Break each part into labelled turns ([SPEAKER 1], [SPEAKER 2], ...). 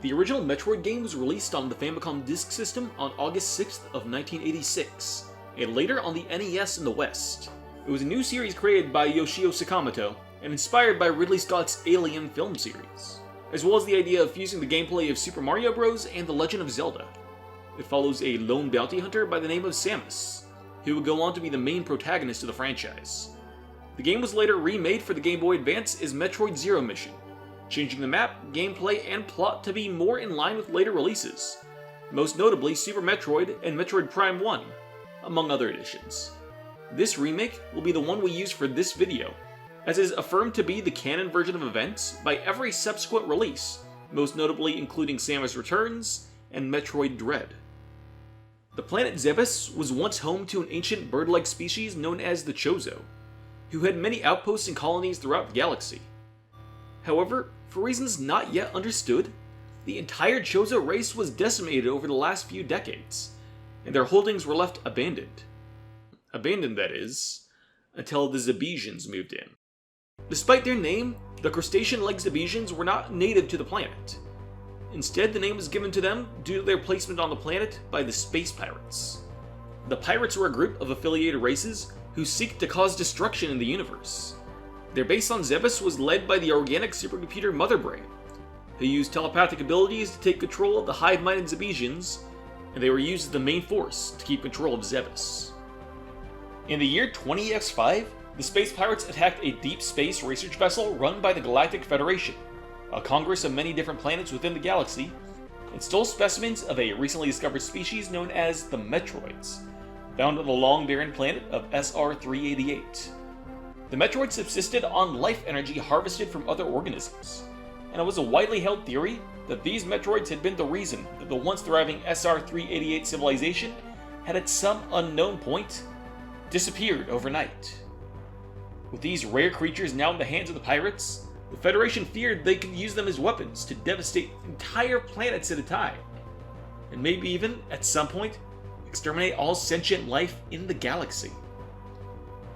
[SPEAKER 1] The original Metroid game was released on the Famicom Disk System on August 6th of 1986, and later on the NES in the West. It was a new series created by Yoshio Sakamoto, and inspired by Ridley Scott's Alien film series, as well as the idea of fusing the gameplay of Super Mario Bros. And The Legend of Zelda. It follows a lone bounty hunter by the name of Samus, who would go on to be the main protagonist of the franchise. The game was later remade for the Game Boy Advance as Metroid Zero Mission, changing the map, gameplay, and plot to be more in line with later releases, most notably Super Metroid and Metroid Prime 1, among other additions. This remake will be the one we use for this video, as is affirmed to be the canon version of events by every subsequent release, most notably including Samus Returns and Metroid Dread. The planet Zebes was once home to an ancient bird-like species known as the Chozo, who had many outposts and colonies throughout the galaxy. However, for reasons not yet understood, the entire Chozo race was decimated over the last few decades, and their holdings were left abandoned. Abandoned, that is, until the Zebesians moved in. Despite their name, the crustacean-like Zebesians were not native to the planet. Instead, the name was given to them due to their placement on the planet by the Space Pirates. The Pirates were a group of affiliated races who seek to cause destruction in the universe. Their base on Zebes was led by the organic supercomputer Mother Brain, who used telepathic abilities to take control of the hive-minded Zebesians, and they were used as the main force to keep control of Zebes. In the year 20X5, the Space Pirates attacked a deep space research vessel run by the Galactic Federation, a congress of many different planets within the galaxy, and stole specimens of a recently discovered species known as the Metroids, found on the long barren planet of SR-388. The Metroids subsisted on life energy harvested from other organisms, and it was a widely held theory that these Metroids had been the reason that the once thriving SR-388 civilization had at some unknown point disappeared overnight. With these rare creatures now in the hands of the pirates, the Federation feared they could use them as weapons to devastate entire planets at a time, and maybe even, at some point, exterminate all sentient life in the galaxy.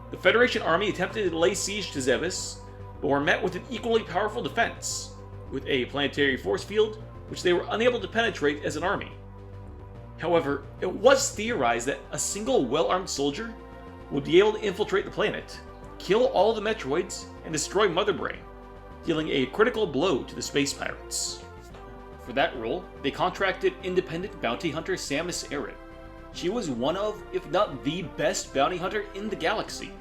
[SPEAKER 1] The Federation army attempted to lay siege to Zebes, but were met with an equally powerful defense, with a planetary force field which they were unable to penetrate as an army. However, it was theorized that a single well-armed soldier would be able to infiltrate the planet, kill all the Metroids, and destroy Mother Brain, dealing a critical blow to the Space Pirates. For that role, they contracted independent bounty hunter Samus Aran. She was one of, if not the best bounty hunter in the galaxy,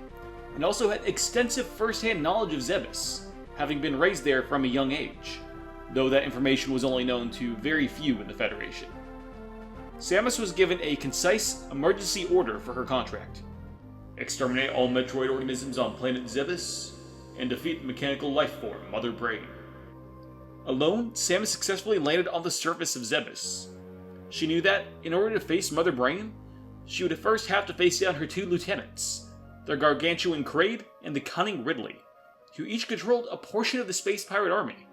[SPEAKER 1] and also had extensive first-hand knowledge of Zebes, having been raised there from a young age, though that information was only known to very few in the Federation. Samus was given a concise, emergency order for her contract: exterminate all Metroid organisms on planet Zebes, and defeat the mechanical life form, Mother Brain. Alone, Samus successfully landed on the surface of Zebes. She knew that, in order to face Mother Brain, she would first have to face down her two lieutenants, the gargantuan Kraid and the cunning Ridley, who each controlled a portion of the Space Pirate army.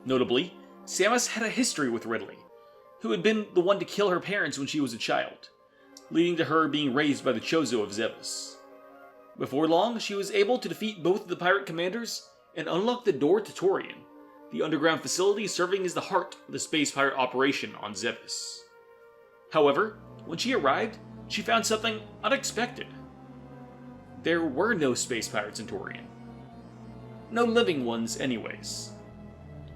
[SPEAKER 1] Notably, Samus had a history with Ridley, who had been the one to kill her parents when she was a child, leading to her being raised by the Chozo of Zebes. Before long, she was able to defeat both of the pirate commanders and unlock the door to Torian, the underground facility serving as the heart of the space pirate operation on Zebes. However, when she arrived, she found something unexpected. There were no space pirates in Torian. No living ones, anyways.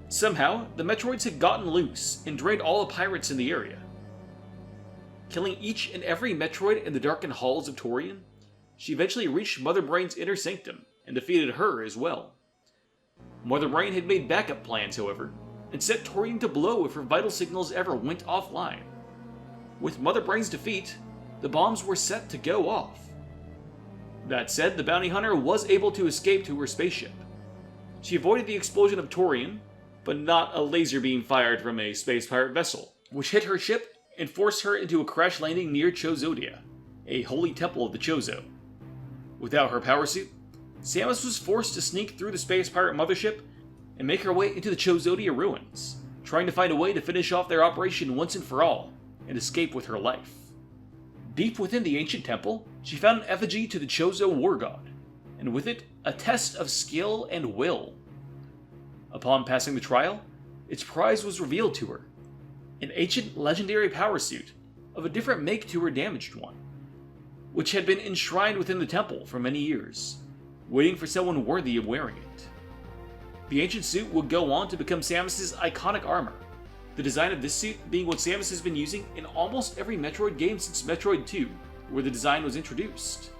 [SPEAKER 1] Somehow, the Metroids had gotten loose and drained all the pirates in the area. Killing each and every Metroid in the darkened halls of Torian, she eventually reached Mother Brain's inner sanctum and defeated her as well. Mother Brain had made backup plans, however, and set Torian to blow if her vital signals ever went offline. With Mother Brain's defeat, the bombs were set to go off. That said, the bounty hunter was able to escape to her spaceship. She avoided the explosion of Torian, but not a laser beam fired from a space pirate vessel, which hit her ship and forced her into a crash landing near Chozodia, a holy temple of the Chozo. Without her power suit, Samus was forced to sneak through the space pirate mothership and make her way into the Chozodia ruins, trying to find a way to finish off their operation once and for all, and escape with her life. Deep within the ancient temple, she found an effigy to the Chozo war god, and with it, a test of skill and will. Upon passing the trial, its prize was revealed to her, an ancient legendary power suit of a different make to her damaged one, which had been enshrined within the temple for many years, waiting for someone worthy of wearing it. The ancient suit would go on to become Samus's iconic armor, the design of this suit being what Samus has been using in almost every Metroid game since Metroid 2, where the design was introduced.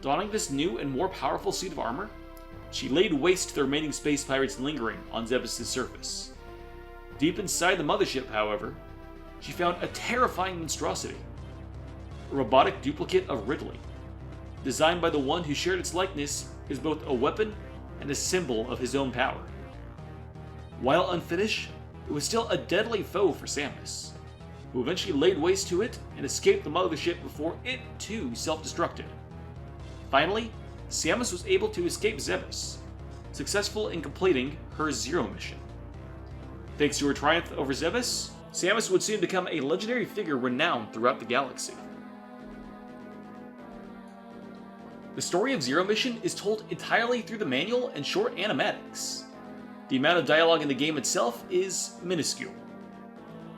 [SPEAKER 1] Donning this new and more powerful suit of armor, she laid waste to the remaining space pirates lingering on Zebes' surface. Deep inside the mothership, however, she found a terrifying monstrosity, a robotic duplicate of Ridley, designed by the one who shared its likeness as both a weapon and a symbol of his own power. While unfinished, it was still a deadly foe for Samus, who eventually laid waste to it and escaped the mothership before it too self-destructed. Finally, Samus was able to escape Zebes, successful in completing her Zero mission. Thanks to her triumph over Zebes, Samus would soon become a legendary figure renowned throughout the galaxy. The story of Zero Mission is told entirely through the manual and short animatics. The amount of dialogue in the game itself is minuscule.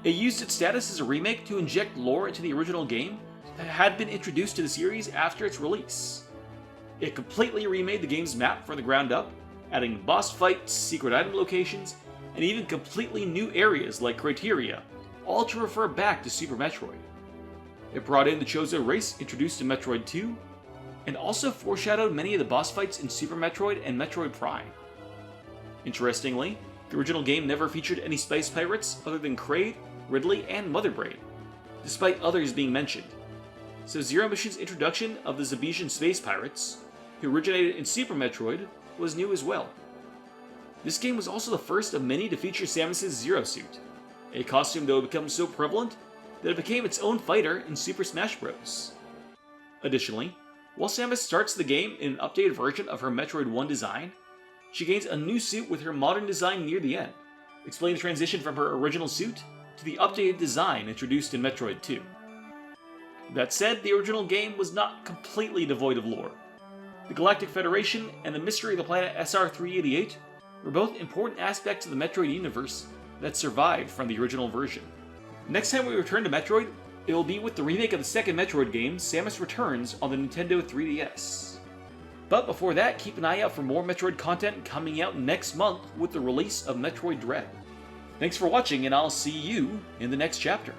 [SPEAKER 1] It used its status as a remake to inject lore into the original game that had been introduced to the series after its release. It completely remade the game's map from the ground up, adding boss fights, secret item locations, and even completely new areas like Criteria, all to refer back to Super Metroid. It brought in the Chozo race introduced in Metroid 2, and also foreshadowed many of the boss fights in Super Metroid and Metroid Prime. Interestingly, the original game never featured any space pirates other than Kraid, Ridley, and Mother Brain, despite others being mentioned. So Zero Mission's introduction of the Zebesian space pirates, who originated in Super Metroid, was new as well. This game was also the first of many to feature Samus' Zero suit, a costume that would become so prevalent that it became its own fighter in Super Smash Bros. Additionally, while Samus starts the game in an updated version of her Metroid 1 design, she gains a new suit with her modern design near the end, explaining the transition from her original suit to the updated design introduced in Metroid 2. That said, the original game was not completely devoid of lore. The Galactic Federation and the mystery of the planet SR-388 were both important aspects of the Metroid universe that survived from the original version. Next time we return to Metroid, it will be with the remake of the second Metroid game, Samus Returns, on the Nintendo 3DS. But before that, keep an eye out for more Metroid content coming out next month with the release of Metroid Dread. Thanks for watching, and I'll see you in the next chapter.